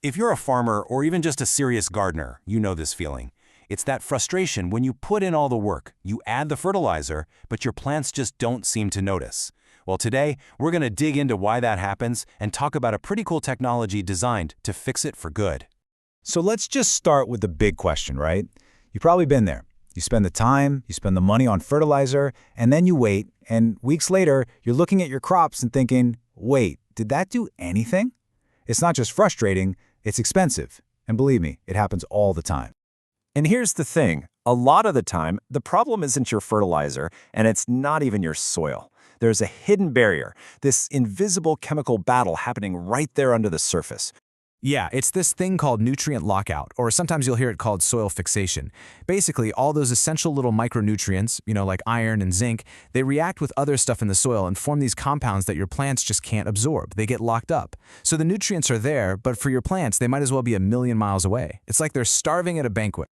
If you're a farmer or even just a serious gardener, you know this feeling. It's that frustration when you put in all the work, you add the fertilizer, but your plants just don't seem to notice. Well, today, we're going to dig into why that happens and talk about a pretty cool technology designed to fix it for good. So let's just start with the big question, right? You've probably been there. You spend the time, you spend the money on fertilizer, and then you wait, and weeks later, you're looking at your crops and thinking, wait, did that do anything? It's not just frustrating, it's expensive. And believe me, it happens all the time. And here's the thing. A lot of the time, the problem isn't your fertilizer, and it's not even your soil. There's a hidden barrier, this invisible chemical battle happening right there under the surface. Yeah, it's this thing called nutrient lockout, or sometimes you'll hear it called soil fixation. Basically, all those essential little micronutrients, like iron and zinc, they react with other stuff in the soil and form these compounds that your plants just can't absorb. They get locked up. So the nutrients are there, but for your plants, they might as well be a million miles away. It's like they're starving at a banquet.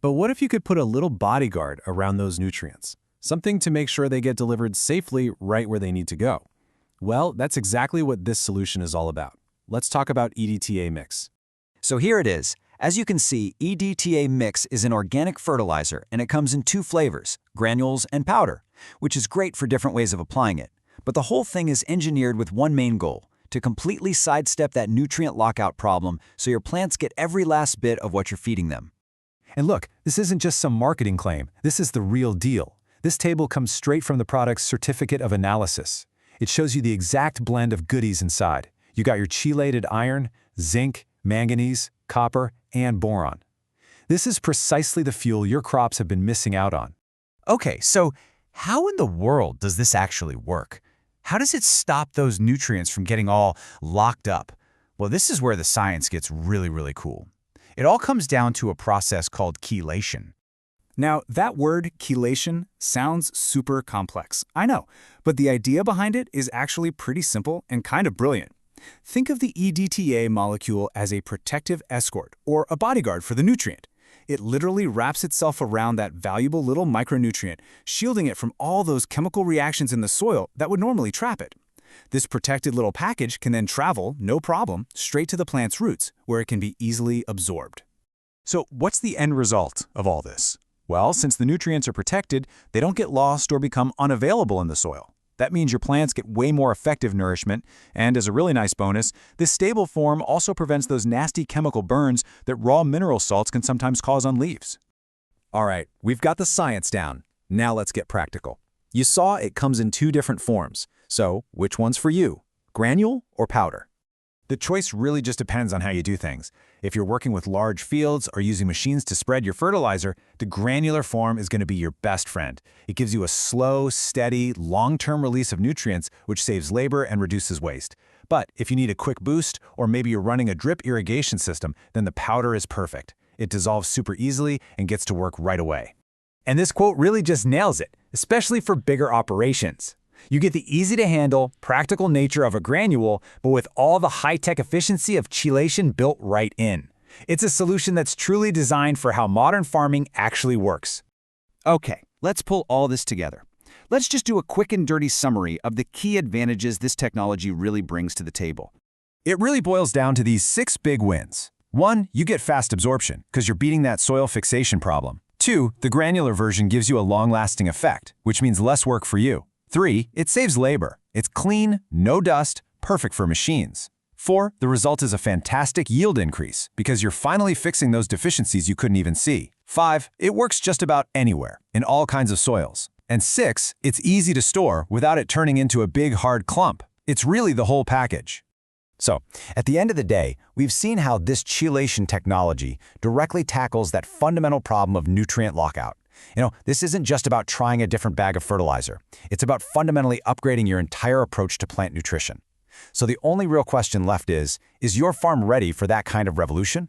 But what if you could put a little bodyguard around those nutrients? Something to make sure they get delivered safely right where they need to go. Well, that's exactly what this solution is all about. Let's talk about EDTA-MIX. So here it is. As you can see, EDTA-MIX is an organic fertilizer, and it comes in two flavors, granules and powder, which is great for different ways of applying it. But the whole thing is engineered with one main goal, to completely sidestep that nutrient lockout problem so your plants get every last bit of what you're feeding them. And look, this isn't just some marketing claim. This is the real deal. This table comes straight from the product's certificate of analysis. It shows you the exact blend of goodies inside. You got your chelated iron, zinc, manganese, copper, and boron. This is precisely the fuel your crops have been missing out on. Okay, so how in the world does this actually work? How does it stop those nutrients from getting all locked up? Well, this is where the science gets really cool. It all comes down to a process called chelation. Now, that word, chelation, sounds super complex. I know, but the idea behind it is actually pretty simple and kind of brilliant. Think of the EDTA molecule as a protective escort, or a bodyguard for the nutrient. It literally wraps itself around that valuable little micronutrient, shielding it from all those chemical reactions in the soil that would normally trap it. This protected little package can then travel, no problem, straight to the plant's roots, where it can be easily absorbed. So what's the end result of all this? Well, since the nutrients are protected, they don't get lost or become unavailable in the soil. That means your plants get way more effective nourishment, and as a really nice bonus, this stable form also prevents those nasty chemical burns that raw mineral salts can sometimes cause on leaves. All right, we've got the science down. Now let's get practical. You saw it comes in two different forms. So, which one's for you? Granule or powder? The choice really just depends on how you do things. If you're working with large fields or using machines to spread your fertilizer, the granular form is going to be your best friend. It gives you a slow, steady, long-term release of nutrients, which saves labor and reduces waste. But if you need a quick boost, or maybe you're running a drip irrigation system, then the powder is perfect. It dissolves super easily and gets to work right away. And this quote really just nails it, especially for bigger operations. You get the easy-to-handle, practical nature of a granule, but with all the high-tech efficiency of chelation built right in. It's a solution that's truly designed for how modern farming actually works. Okay, let's pull all this together. Let's just do a quick and dirty summary of the key advantages this technology really brings to the table. It really boils down to these 6 big wins. 1, you get fast absorption, because you're beating that soil fixation problem. 2, the granular version gives you a long-lasting effect, which means less work for you. 3, it saves labor. It's clean, no dust, perfect for machines. 4, the result is a fantastic yield increase because you're finally fixing those deficiencies you couldn't even see. 5, it works just about anywhere, in all kinds of soils. And 6, it's easy to store without it turning into a big hard clump. It's really the whole package. So, at the end of the day, we've seen how this chelation technology directly tackles that fundamental problem of nutrient lockout. This isn't just about trying a different bag of fertilizer. It's about fundamentally upgrading your entire approach to plant nutrition. So the only real question left is your farm ready for that kind of revolution?